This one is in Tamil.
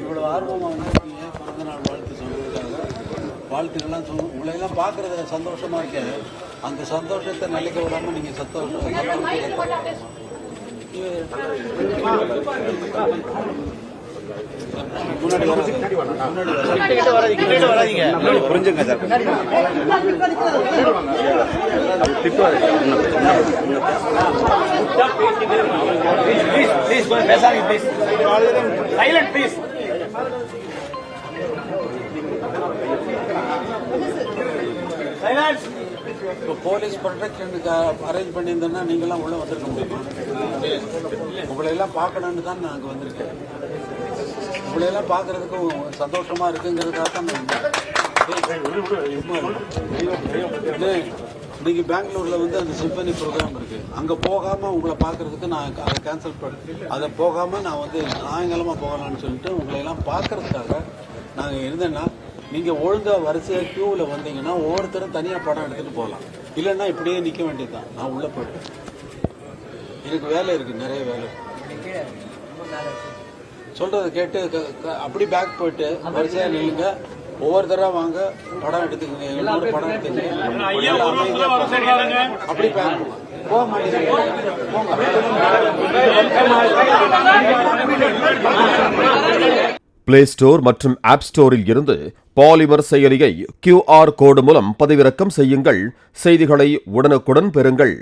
இவ்வளவு ஆர்வமாக வந்திருக்கீங்க, பிறந்த நாள் வாழ்த்து சொல்றதுக்காக. வாழ்த்துக்கள்லாம் உங்களையெல்லாம் பார்க்கறது சந்தோஷமா இருக்கேன். அந்த சந்தோஷத்தை நிலைக்க விடாம நீங்க புரிஞ்சுங்க சார். இப்போ போலீஸ் ப்ரொடெக்ஷனுக்கு அரேஞ்ச் பண்ணியிருந்தோன்னா நீங்களாம் உள்ள வந்திருக்க முடியுமா? உங்களையெல்லாம் பார்க்கணுன்னு தான் நாங்கள் வந்திருக்கேன். உங்களையெல்லாம் பார்க்கறதுக்கு சந்தோஷமா இருக்குங்கிறதுக்காக தான் இன்னைக்கு பெங்களூர்ல வந்து அந்த சிம்பனி ப்ரோக்ராம் இருக்கு. அங்க போகாம உங்களை பார்க்கறதுக்கு நான் அதை கேன்சல் பண்ணி அதை போகாம நான் வந்து சாயங்காலமா போகலான்னு சொல்லிட்டு உங்களையெல்லாம் பார்க்கறதுக்காக நாங்கள் இருந்தேன்னா நீங்க ஒழுங்கா வரிசையா கியூவில் வந்தீங்கன்னா ஒவ்வொருத்தரும் தனியா படம் எடுத்துட்டு போகலாம். இல்லைன்னா இப்படியே நிக்க வேண்டியதுதான். நான் உள்ள போயிட்டேன், எனக்கு வேலை இருக்கு, நிறைய வேலை. சொல்றதை கேட்டு அப்படி பேக் போயிட்டு வரிசையா நில்லுங்க, ஒவ்வொருத்தரா வாங்க, படம் எடுத்துக்கங்க, எல்லாரும் படம் எடுத்துக்கங்க. அப்படி பேக் போக மாட்டேங்க. பிளே ஸ்டோர் மற்றும் ஆப் ஸ்டோரில் இருந்து பாலிமர் செயலியை QR கோடு மூலம் பதிவிறக்கம் செய்யுங்கள். செய்திகளை உடனுக்குடன் பெறுங்கள்.